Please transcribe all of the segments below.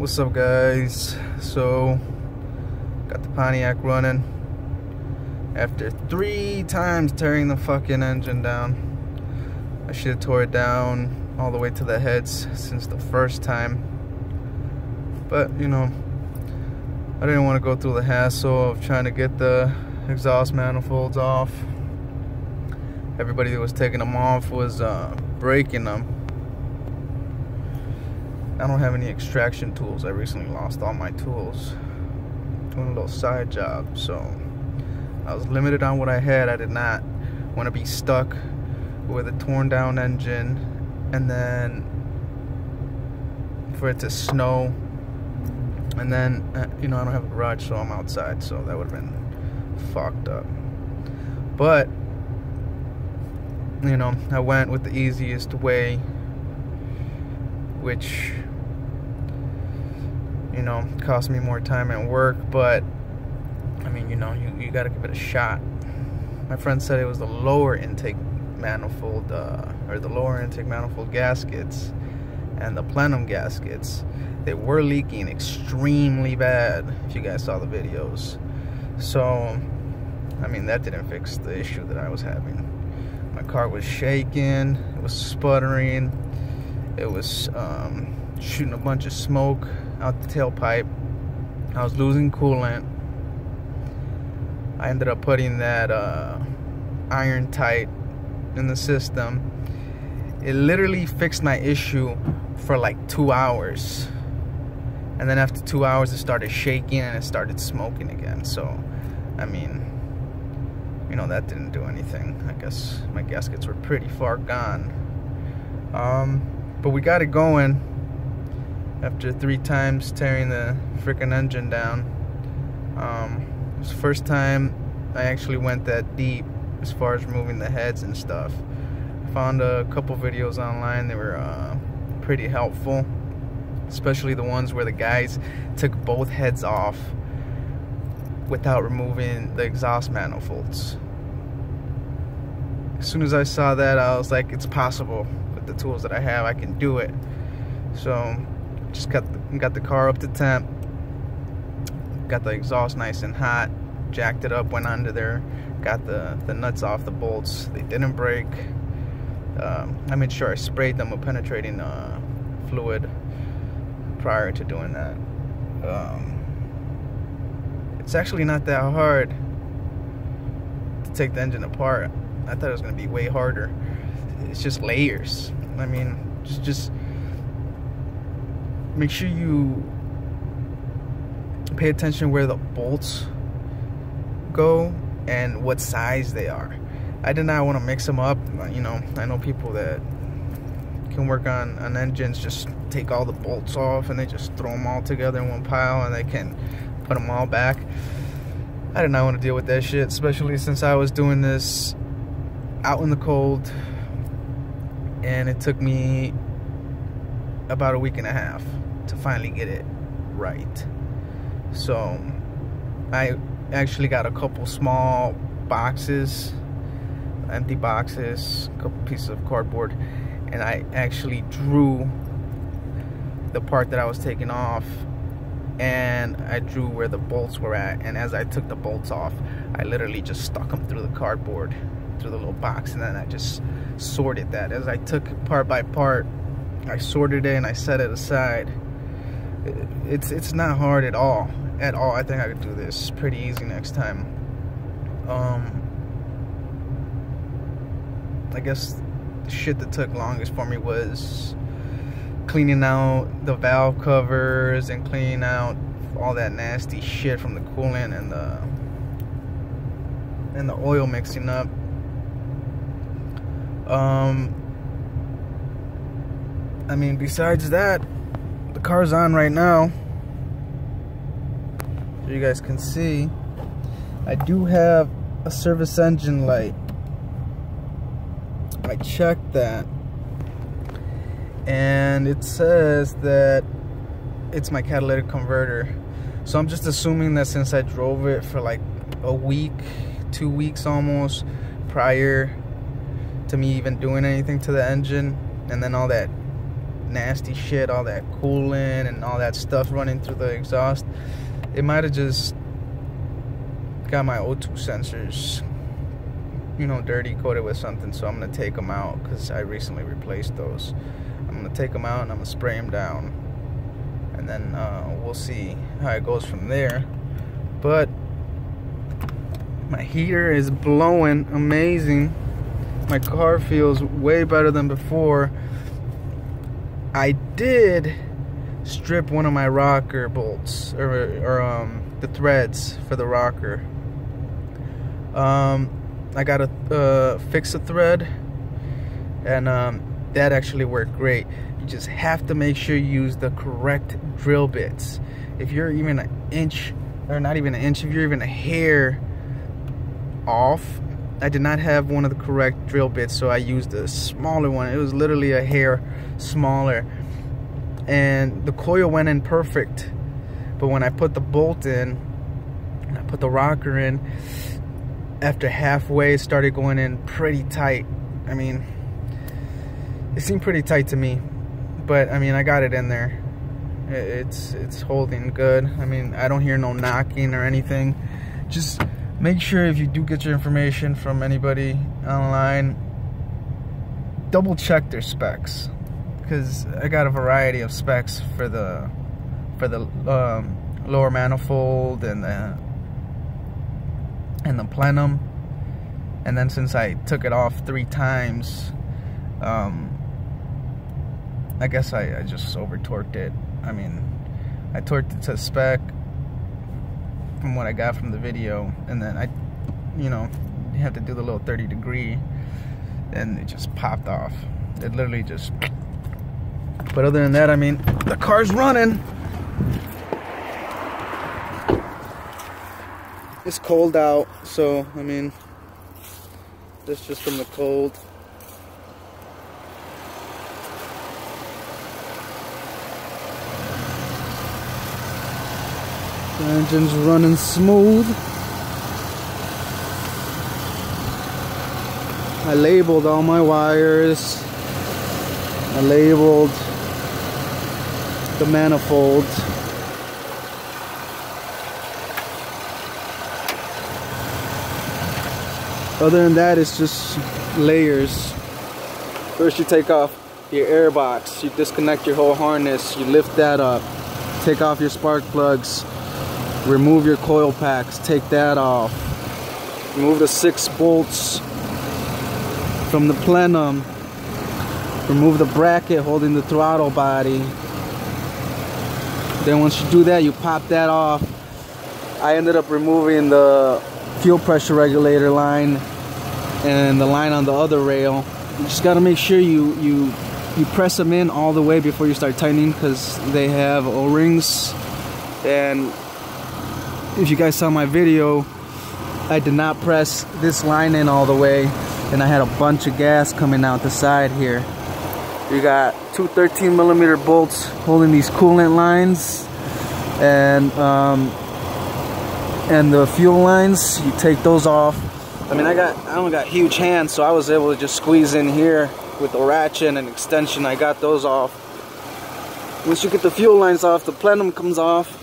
What's up, guys? So got the Pontiac running after 3 times tearing the fucking engine down. I should have tore it down all the way to the heads since the first time, but you know, I didn't want to go through the hassle of trying to get the exhaust manifolds off. Everybody that was taking them off was breaking them. I don't have any extraction tools. I recently lost all my tools doing a little side job, so I was limited on what I had. I did not want to be stuck with a torn down engine and then for it to snow, and then you know, I don't have a garage, so I'm outside, so that would have been fucked up. But you know, I went with the easiest way, which, you know, cost me more time at work, but I mean, you know, you gotta give it a shot. My friend said it was the lower intake manifold, or the lower intake manifold gaskets and the plenum gaskets. They were leaking extremely bad, if you guys saw the videos. So, I mean, that didn't fix the issue that I was having. My car was shaking, it was sputtering, it was shooting a bunch of smoke out the tailpipe. I was losing coolant. I ended up putting that iron tight in the system. It literally fixed my issue for like 2 hours, and then after 2 hours it started shaking and it started smoking again. So I mean, you know, that didn't do anything. I guess my gaskets were pretty far gone. But we got it going after 3 times tearing the freaking engine down. It was the first time I actually went that deep as far as removing the heads and stuff. I found a couple videos online. They were pretty helpful, especially the ones where the guys took both heads off without removing the exhaust manifolds. As soon as I saw that, I was like, it's possible. With the tools that I have, I can do it. So just got the car up to temp, got the exhaust nice and hot, jacked it up, went under there, got the nuts off the bolts. They didn't break. I made sure I sprayed them with penetrating fluid prior to doing that. It's actually not that hard to take the engine apart. I thought it was going to be way harder. It's just layers. I mean, just make sure you pay attention where the bolts go and what size they are. I did not want to mix them up. You know, I know people that can work on engines, just take all the bolts off and they just throw them all together in one pile and they can put them all back. I did not want to deal with that shit, especially since I was doing this out in the cold, and it took me about a week and a half to finally get it right. So I actually got a couple small boxes, empty boxes, a couple pieces of cardboard, and I actually drew the part that I was taking off, and I drew where the bolts were at, and as I took the bolts off, I literally just stuck them through the cardboard, through the little box, and then I just sorted that. As I took it part by part, I sorted it and I set it aside. It's not hard at all. I think I could do this pretty easy next time. I guess the shit that took longest for me was cleaning out the valve covers and cleaning out all that nasty shit from the coolant and the oil mixing up. I mean, besides that, the car's on right now, so you guys can see. I do have a service engine light. I checked that, and it says that it's my catalytic converter. So I'm just assuming that since I drove it for like a week, 2 weeks almost, prior to me even doing anything to the engine, and then all that nasty shit, all that coolant and all that stuff running through the exhaust. It might have just got my O2 sensors, you know, dirty, coated with something. So I'm gonna take them out because I recently replaced those. I'm gonna take them out and I'm gonna spray them down, and then we'll see how it goes from there. But my heater is blowing amazing. My car feels way better than before. I did strip one of my rocker bolts, or the threads for the rocker. I gotta fix a thread, and that actually worked great. You just have to make sure you use the correct drill bits. If you're even an inch, or not even an inch, if you're even a hair off, I did not have one of the correct drill bits, so I used a smaller one. It was literally a hair smaller, and the coil went in perfect. But when I put the bolt in and I put the rocker in, after halfway it started going in pretty tight. I mean, it seemed pretty tight to me, but I mean, I got it in there. It's holding good. I mean, I don't hear no knocking or anything. Just make sure, if you do get your information from anybody online, double check their specs, because I got a variety of specs for the lower manifold and the plenum. And then since I took it off 3 times, I guess I just over torqued it. I mean, I torqued it to spec from what I got from the video, and then I, you know, you have to do the little 30-degree, and it just popped off. It literally just. But other than that, I mean, the car's running. It's cold out, so I mean, that's just from the cold. The engine's running smooth. I labeled all my wires. I labeled the manifold. Other than that, it's just layers. First you take off your air box, you disconnect your whole harness, you lift that up, take off your spark plugs, remove your coil packs, take that off, remove the 6 bolts from the plenum, remove the bracket holding the throttle body. Then once you do that, you pop that off. I ended up removing the fuel pressure regulator line and the line on the other rail. You just got to make sure you press them in all the way before you start tightening, because they have O-rings. And if you guys saw my video, I did not press this line in all the way, and I had a bunch of gas coming out the side here. You got 2 13mm bolts holding these coolant lines, and the fuel lines. You take those off. I mean, I only got huge hands, so I was able to just squeeze in here with a ratchet and an extension. I got those off. Once you get the fuel lines off, the plenum comes off.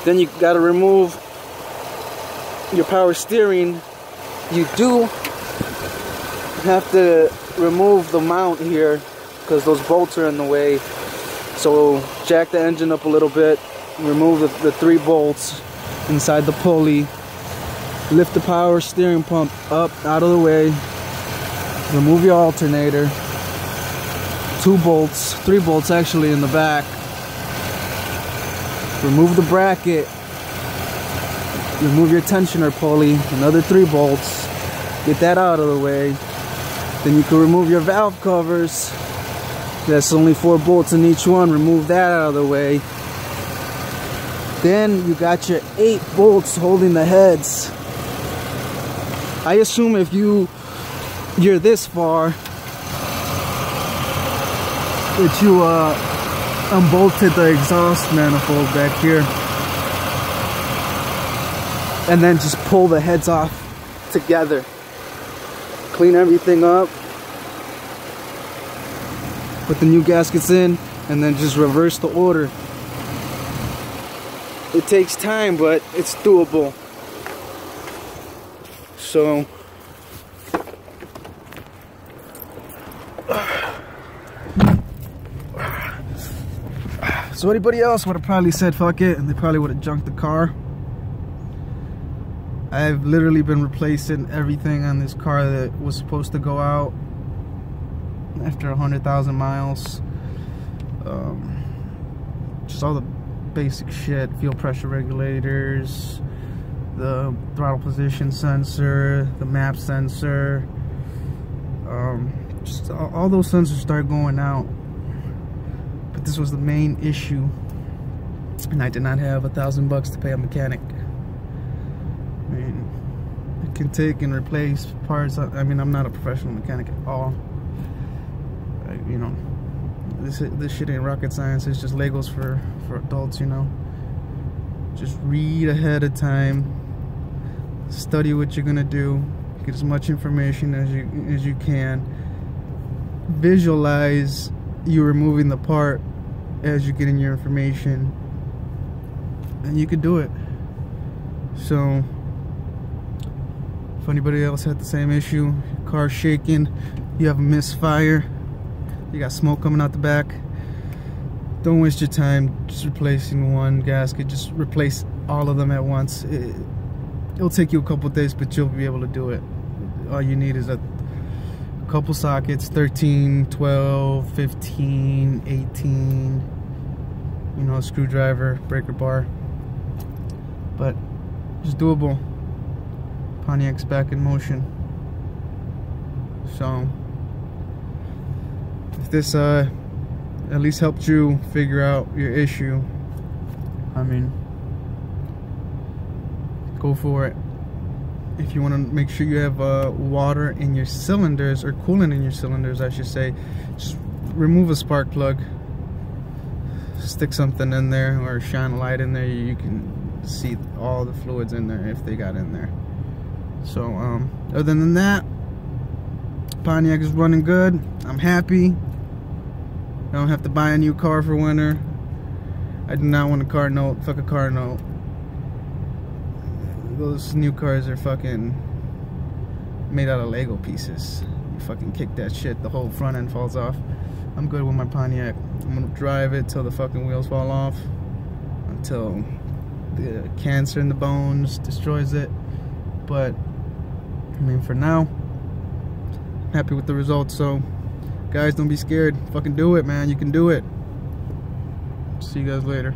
Then you got to remove your power steering. You do have to remove the mount here because those bolts are in the way. So jack the engine up a little bit, remove the 3 bolts inside the pulley, lift the power steering pump up out of the way, remove your alternator, 2 bolts, 3 bolts actually in the back, remove the bracket, remove your tensioner pulley, another 3 bolts, get that out of the way. Then you can remove your valve covers. That's only 4 bolts in each one. Remove that out of the way. Then you got your 8 bolts holding the heads. I assume if you're this far that you unbolted the exhaust manifold back here, and then just pull the heads off together. Clean everything up. put the new gaskets in, and then just reverse the order. It takes time, but it's doable. So anybody else would have probably said fuck it, and they probably would have junked the car. I've literally been replacing everything on this car that was supposed to go out after 100,000 miles. Just all the basic shit: fuel pressure regulators, the throttle position sensor, the map sensor. Just all those sensors start going out. But this was the main issue, and I did not have $1,000 to pay a mechanic. I mean, it can take and replace parts. I mean, I'm not a professional mechanic at all. You know, this shit ain't rocket science. It's just Legos for adults, you know. Just read ahead of time, study what you're gonna do, get as much information as you can, visualize you removing the part as you're getting your information, and you can do it. So if anybody else had the same issue, your car's shaking, you have a misfire, you got smoke coming out the back, don't waste your time just replacing one gasket. Just replace all of them at once. It'll take you a couple days, but you'll be able to do it. All you need is a couple sockets, 13, 12, 15, 18, you know, a screwdriver, breaker bar. But it's doable. Pontiac's back in motion. So if this at least helped you figure out your issue, I mean, go for it. If you want to make sure you have water in your cylinders, or coolant in your cylinders I should say, just remove a spark plug, stick something in there, or shine a light in there. You can see all the fluids in there if they got in there. So other than that, Pontiac is running good. I'm happy. I don't have to buy a new car for winter. I do not want a car note. Fuck a car note. Those new cars are fucking made out of Lego pieces. You fucking kick that shit, the whole front end falls off. I'm good with my Pontiac. I'm gonna drive it till the fucking wheels fall off, until the cancer in the bones destroys it. But I mean, for now, I'm happy with the results. So guys, don't be scared. Fucking do it, man. You can do it. See you guys later.